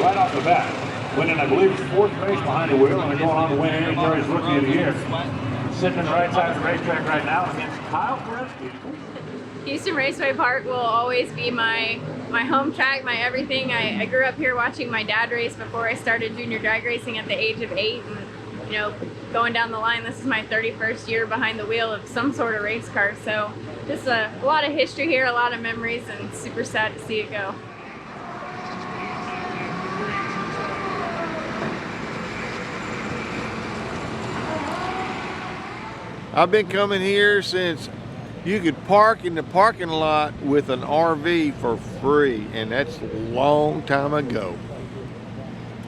right off the bat, winning, I believe, his 4th race behind the wheel, and they're going on to win NHRA's Rookie of the Year. Sitting on the right side of the racetrack right now against Kyle Koreski. Houston Raceway Park will always be my home track, my everything. I grew up here watching my dad race before I started junior drag racing at the age of 8, and you know, going down the line, this is my 31st year behind the wheel of some sort of race car. So just a lot of history here, a lot of memories, and super sad to see it go. I've been coming here since you could park in the parking lot with an RV for free, and that's a long time ago.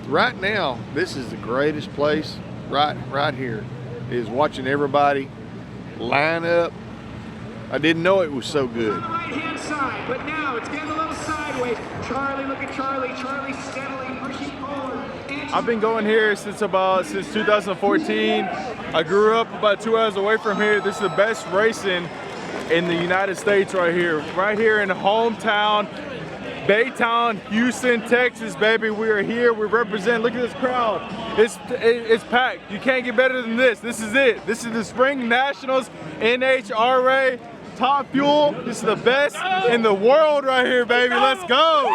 Right now, this is the greatest place right here, is watching everybody line up. I didn't know it was so good. On the right-hand side, but now it's getting a little sideways. Charlie, look at Charlie. Charlie steadily pushing forward. I've been going here since 2014. I grew up about 2 hours away from here. This is the best racing in the United States right here in the hometown, Baytown, Houston, Texas, baby. We are here, we represent. Look at this crowd. It's packed. You can't get better than this. This is it. This is the Springnationals, NHRA, Top Fuel. This is the best in the world right here, baby. Let's go.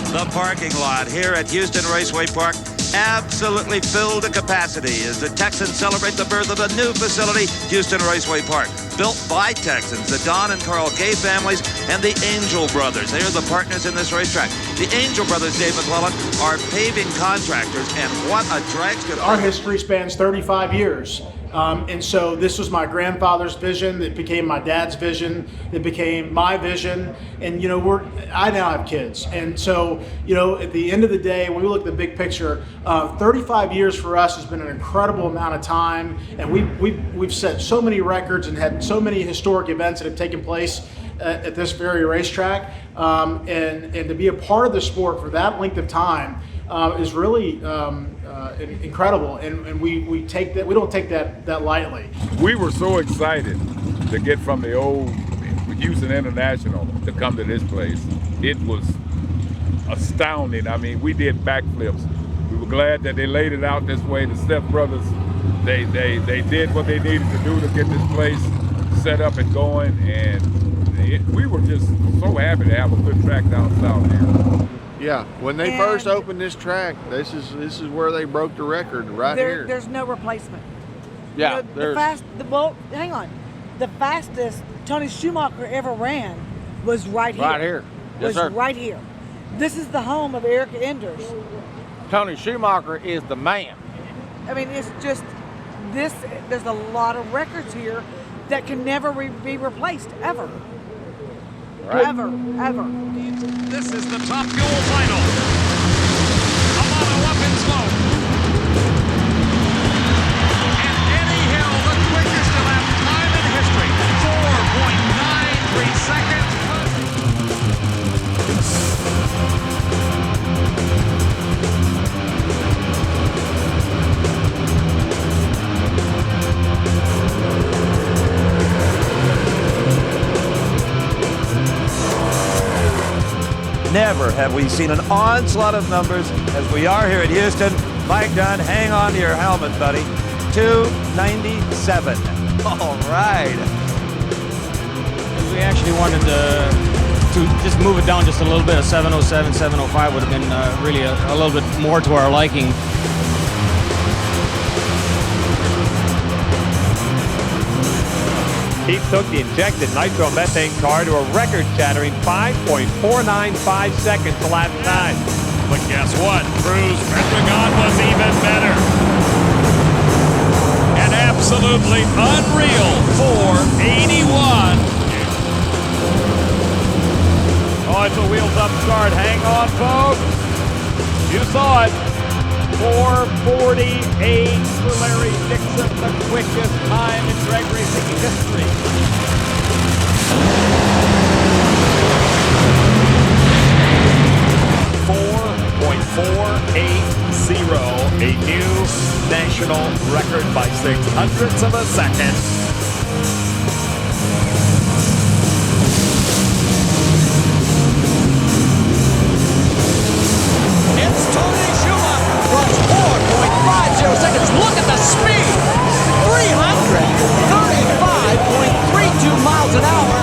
The parking lot here at Houston Raceway Park absolutely filled to capacity as the Texans celebrate the birth of a new facility, Houston Raceway Park, built by Texans, the Don and Carl Gay families, and the Angel Brothers. They are the partners in this racetrack. The Angel Brothers, Dave McClellan, are paving contractors, and what a dragster. Our history spans 35 years. And so this was my grandfather's vision that became my dad's vision, that became my vision. And, you know, I now have kids. And so, you know, at the end of the day, when we look at the big picture, 35 years for us has been an incredible amount of time. And we've set so many records and had so many historic events that have taken place at this very racetrack. And to be a part of the sport for that length of time is really incredible, and we don't take that lightly. We were so excited to get from the old Houston International to come to this place. It was astounding. I mean, we did backflips. We were glad that they laid it out this way. The Steph brothers, they did what they needed to do to get this place set up and going, and we were just so happy to have a good track down south here. Yeah, when they first opened this track, this is where they broke the record right here. There's no replacement. Yeah, you know, hang on. The fastest Tony Schumacher ever ran was right here. Right here. Yes, sir. Right here. This is the home of Eric Enders. Tony Schumacher is the man. I mean, it's just this. There's a lot of records here that can never be replaced ever. Right. Ever. This is the Top Fuel final. Amano up in slow. And Eddie Hill, the quickest to lap time in history. 4.93 seconds. Never have we seen an onslaught of numbers as we are here at Houston. Mike Dunn, hang on to your helmet, buddy. 297. All right. We actually wanted to just move it down just a little bit. A 707, 705 would have been really a little bit more to our liking. He took the injected nitromethane car to a record-shattering 5.495 seconds to lap time. But guess what? Cruz Pedregon was even better. An absolutely unreal 481. Oh, it's a wheels-up start. Hang on, folks. You saw it. 4:48 for Larry Dixon, the quickest time in drag racing history. .480, a new national record by 600ths of a second. It's Tony Schumacher, runs 4.50 seconds. Look at the speed! 335.32 miles an hour.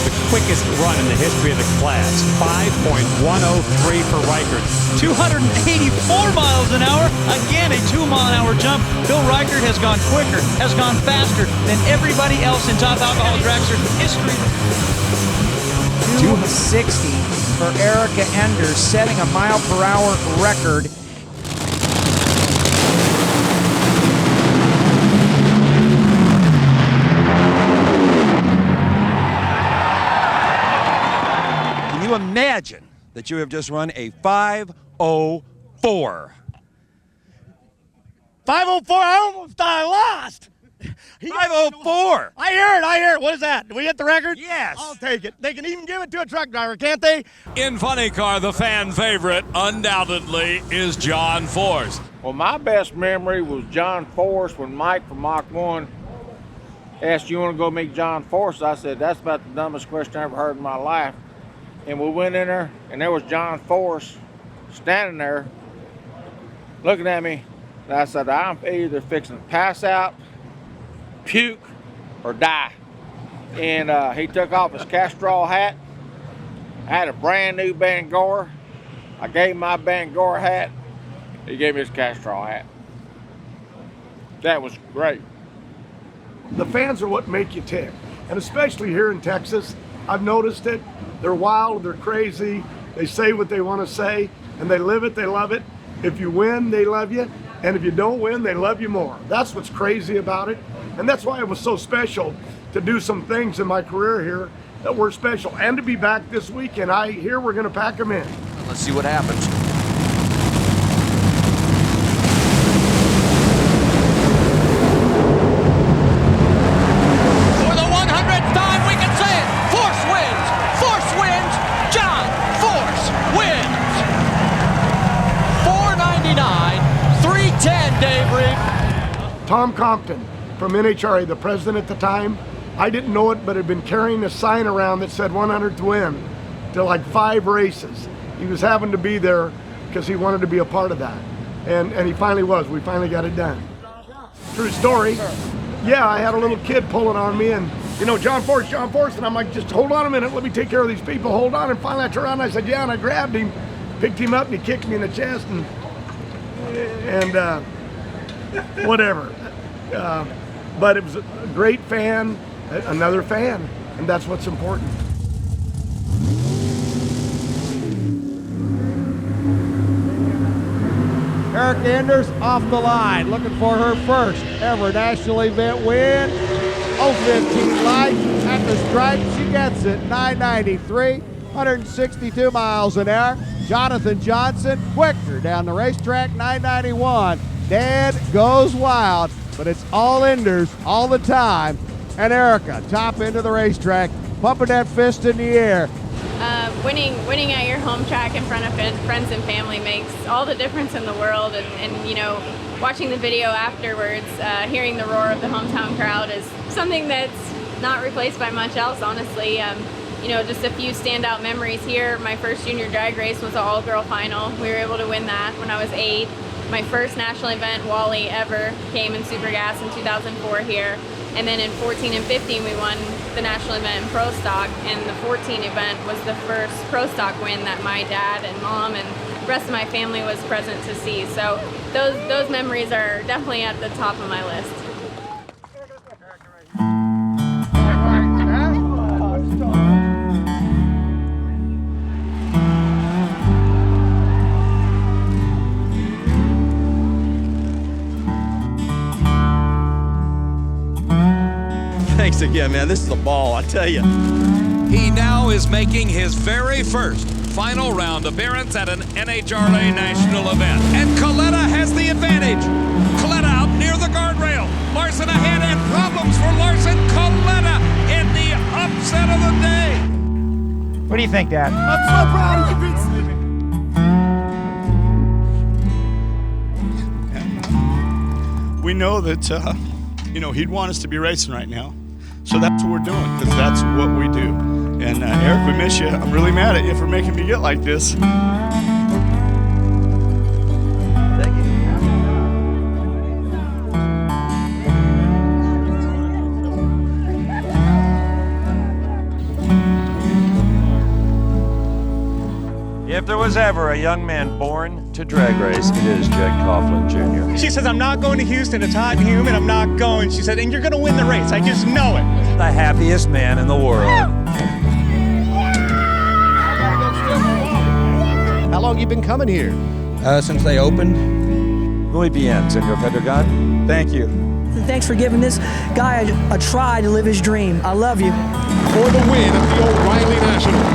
The quickest run in the history of the class, 5.103 for Reichert. 284 miles an hour. Again, a 2-mile-an-hour jump. Bill Reichert has gone quicker, has gone faster than everybody else in top alcohol drag circuit history. 260 for Erica Enders, setting a mile-per-hour record. Can you imagine that you have just run a 5:04? 5:04, I almost lost. 5:04. I hear it. What is that? Did we hit the record? Yes. I'll take it. They can even give it to a truck driver, can't they? In Funny Car, the fan favorite, undoubtedly, is John Force. Well, my best memory was John Force when Mike from Mach 1 asked, "You want to go meet John Force?" I said, "That's about the dumbest question I ever heard in my life." And we went in there, and there was John Force standing there looking at me. And I said, "I'm either fixing to pass out, puke, or die." And he took off his Castrol hat. I had a brand new Bangor. I gave him my Bangor hat. He gave me his Castrol hat. That was great. The fans are what make you tick. And especially here in Texas, I've noticed it. They're wild, they're crazy. They say what they want to say, and they live it, they love it. If you win, they love you. And if you don't win, they love you more. That's what's crazy about it. And that's why it was so special to do some things in my career here that were special. And to be back this weekend, I hear we're going to pack them in. Let's see what happens. For the 100th time, we can say it. Force wins. Force wins. John Force wins. 499, 310, Dave Reed. Tom Compton from NHRA, the president at the time, I didn't know it, but had been carrying a sign around that said 100th win to like 5 races. He was having to be there because he wanted to be a part of that. And he finally was. We finally got it done. True story. Yeah, I had a little kid pulling on me and, you know, John Force, and I'm like, just hold on a minute, let me take care of these people, hold on. And finally I turned around and I said, yeah, and I grabbed him, picked him up, and he kicked me in the chest and whatever. But it was a great fan, another fan, and that's what's important. Erica Enders off the line, looking for her first ever national event win. 015 light at the stripe, she gets it. 993, 162 miles an hour. Jonathan Johnson quicker down the racetrack, 991. Dad goes wild, but it's all Enders all the time. And Erica, top end of the racetrack, pumping that fist in the air. Winning at your home track in front of friends and family makes all the difference in the world. And you know, watching the video afterwards, hearing the roar of the hometown crowd is something that's not replaced by much else, honestly. You know, just a few standout memories here. My first junior drag race was an all-girl final. We were able to win that when I was 8. My first national event, Wally, ever came in Super Gas in 2004 here. And then in 14 and 15, we won the national event in Pro Stock. And the 14 event was the first Pro Stock win that my dad and mom and the rest of my family was present to see. So those memories are definitely at the top of my list. Thanks again, man. This is a ball, I tell you. He now is making his very first final round appearance at an NHRA national event. And Coletta has the advantage. Coletta out near the guardrail. Larson ahead, and problems for Larson. Coletta in the upset of the day. What do you think, Dad? I'm so proud of you, Vincent. We know that, he'd want us to be racing right now. So that's what we're doing, because that's what we do. And Eric, we miss you. I'm really mad at you for making me get like this. If there was ever a young man born to drag race, it is Jed Coughlin Jr. She says, I'm not going to Houston. It's hot and humid. I'm not going. She said, and you're going to win the race. I just know it. The happiest man in the world. How long you been coming here? Since they opened. Muy bien, Senor Pedregon. Thank you. Thanks for giving this guy a try to live his dream. I love you. For the win at the O'Reilly Nationals.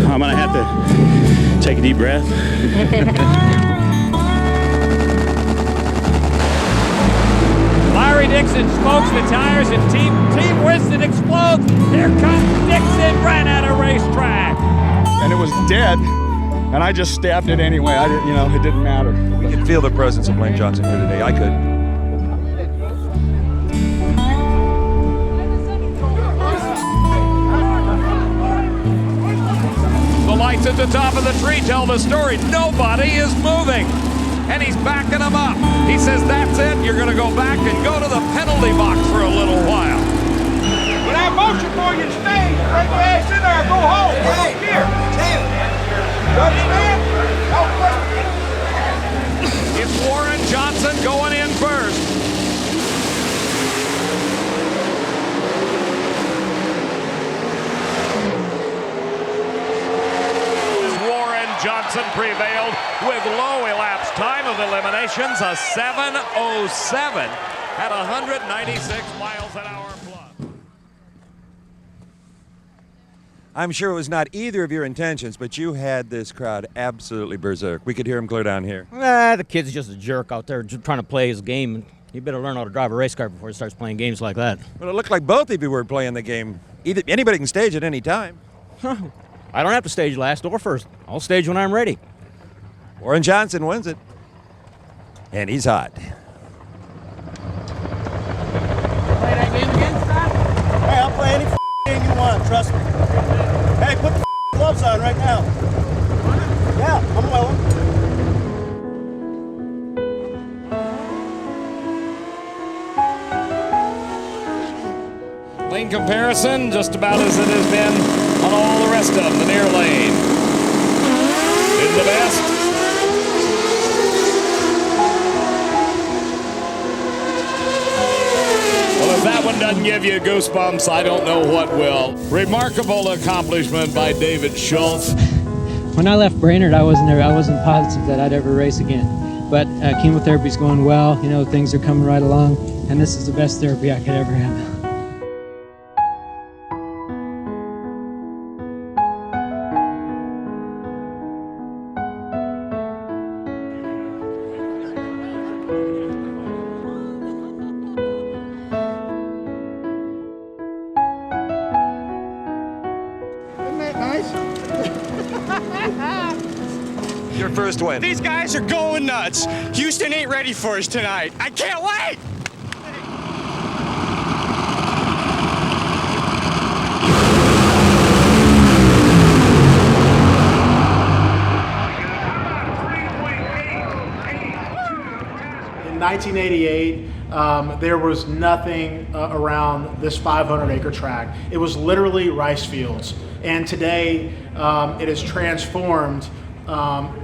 I'm gonna have to take a deep breath. Larry Dixon smokes the tires and Team Winston explodes. Here comes Dixon right at a racetrack. And it was dead, and I just stabbed it anyway. I didn't, it didn't matter. We could feel the presence of Blaine Johnson here today. I could. Lights at the top of the tree tell the story. Nobody is moving. And he's backing them up. He says, that's it. You're going to go back and go to the penalty box for a little while. When I motion for you to stay, bring your ass in there and go home. Hey, here. You understand? It's Warren Johnson going in first. Johnson prevailed with low elapsed time of eliminations, a 7:07 at 196 miles an hour plus. I'm sure it was not either of your intentions, but you had this crowd absolutely berserk. We could hear him clear down here. The kid's just a jerk out there just trying to play his game. He better learn how to drive a race car before he starts playing games like that. Well, it looked like both of you were playing the game. Anybody can stage at any time. I don't have to stage last or first. I'll stage when I'm ready. Warren Johnson wins it. And he's hot. Hey, I'll play any game you want, trust me. Hey, put the gloves on right now. Yeah, I'm willing. Lane comparison, just about as it has been on all the rest of them, the near lane. In the best. Well, if that one doesn't give you goosebumps, I don't know what will. Remarkable accomplishment by David Schultz. When I left Brainerd, I wasn't positive that I'd ever race again. But chemotherapy's going well, things are coming right along, and this is the best therapy I could ever have. Your first win. These guys are going nuts. Houston ain't ready for us tonight. I can't wait. In 1988, there was nothing around this 500-acre track. It was literally rice fields. And today, it has transformed,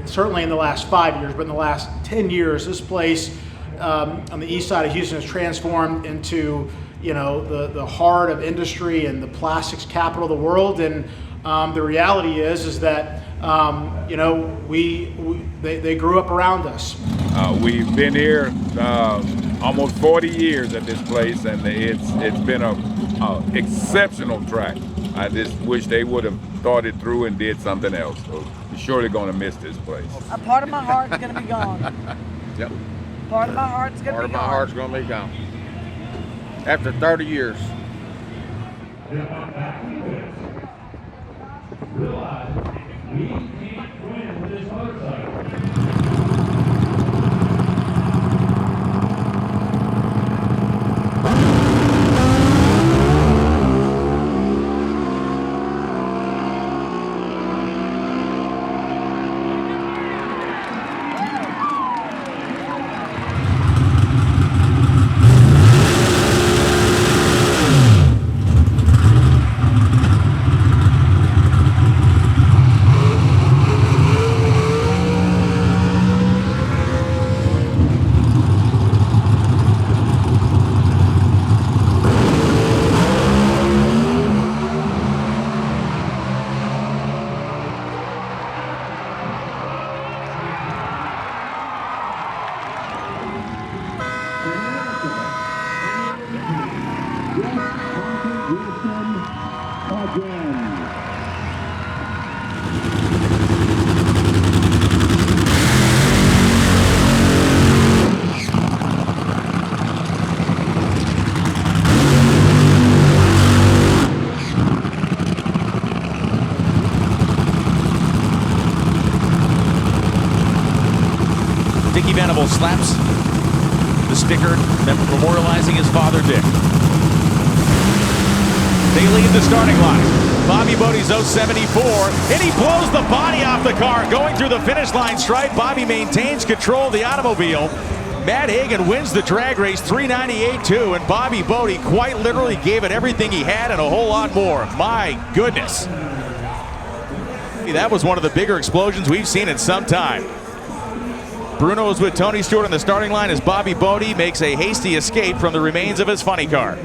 certainly in the last 5 years, but in the last 10 years, this place on the east side of Houston has transformed into, the heart of industry and the plastics capital of the world. And the reality is that You know, they grew up around us. We've been here almost 40 years at this place, and it's been a exceptional track. I just wish they would have thought it through and did something else. So we're surely going to miss this place. A part of my heart's going to be gone. Yep. Part of my heart's going to be gone. Part of my heart's going to be gone. After 30 years. Slaps the sticker memorializing his father, Dick. They leave the starting line. Bobby Bodie's 074, and he blows the body off the car going through the finish line stripe. Bobby maintains control of the automobile. Matt Hagan wins the drag race 398-2, and Bobby Bodie quite literally gave it everything he had and a whole lot more. My goodness. That was one of the bigger explosions we've seen in some time. Bruno is with Tony Stewart on the starting line as Bobby Bodie makes a hasty escape from the remains of his funny car.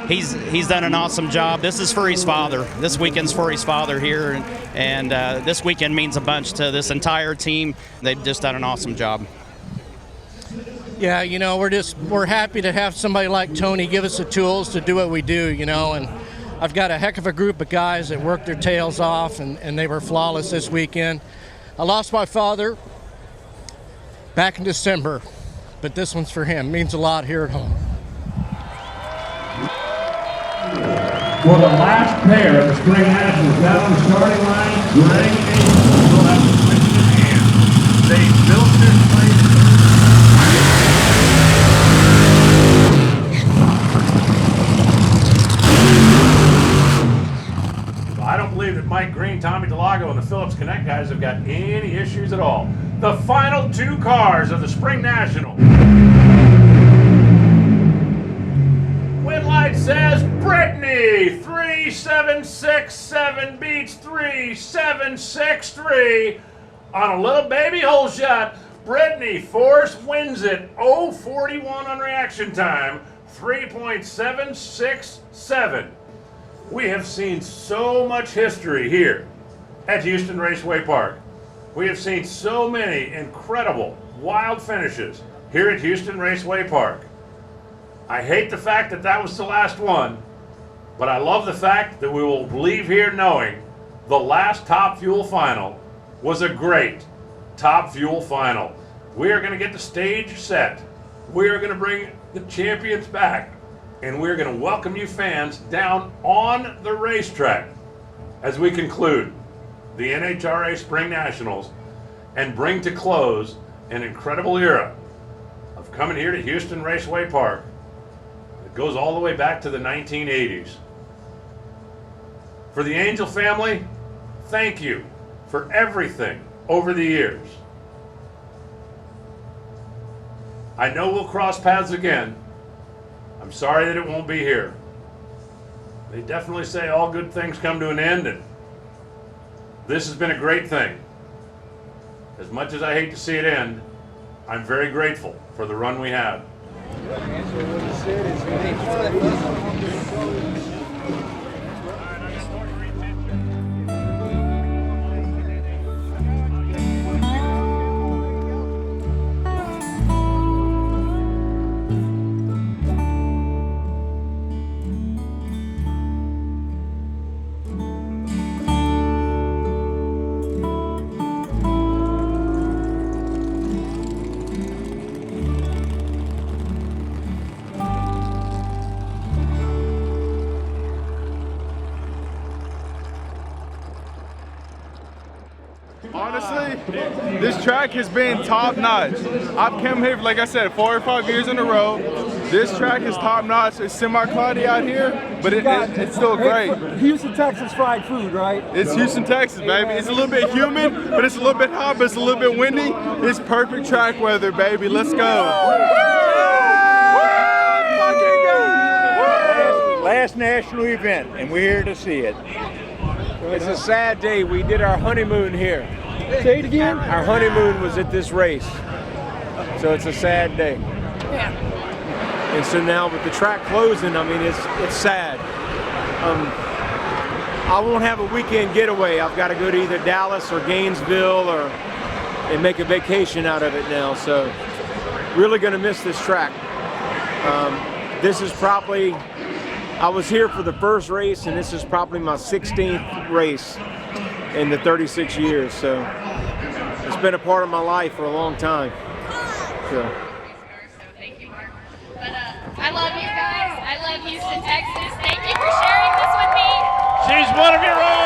He's done an awesome job. This is for his father. This weekend's for his father here, and this weekend means a bunch to this entire team. They've just done an awesome job. Yeah, you know, we're happy to have somebody like Tony give us the tools to do what we do, you know, and I've got a heck of a group of guys that worked their tails off, and they were flawless this weekend. I lost my father back in December, but this one's for him. It means a lot here at home. For the last pair of the Springnationals down on the starting line, Greg Angel will have the switch in hand. They built this place. I don't believe that Mike Green, Tommy Delago, and the Phillips Connect guys have got any issues at all. The final two cars of the Spring National. Win light says Brittany 3767 beats 3763 on a little baby hole shot. Brittany Force wins it 0:41 on reaction time, 3.767. We have seen so much history here at Houston Raceway Park. We have seen so many incredible, wild finishes here at Houston Raceway Park. I hate the fact that that was the last one, but I love the fact that we will leave here knowing the last Top Fuel final was a great Top Fuel final. We are going to get the stage set. We are going to bring the champions back, and we're going to welcome you fans down on the racetrack as we conclude the NHRA Spring Nationals and bring to close an incredible era of coming here to Houston Raceway Park. It goes all the way back to the 1980s. For the Angel family, thank you for everything over the years. I know we'll cross paths again. I'm sorry that it won't be here. They definitely say all good things come to an end, and this has been a great thing. As much as I hate to see it end, I'm very grateful for the run we had. Honestly, this track has been top notch. I've come here, like I said, 4 or 5 years in a row. This track is top notch. It's semi-cloudy out here, but it's still great. Houston, Texas fried food, right? It's Houston, Texas, baby. It's a little bit humid, but it's a little bit hot, but it's a little bit windy. It's perfect track weather, baby. Let's go. Last national event, and we're here to see it. It's a sad day. We did our honeymoon here. Say it again. Our honeymoon was at this race, so it's a sad day. Yeah. And so now with the track closing, I mean, it's sad. I won't have a weekend getaway. I've got to go to either Dallas or Gainesville and make a vacation out of it now. So really going to miss this track. This is probably, I was here for the first race, and this is probably my 16th race in the 36 years. So it's been a part of my life for a long time. So. I love you guys. I love Houston, Texas. Thank you for sharing this with me. She's one of your own.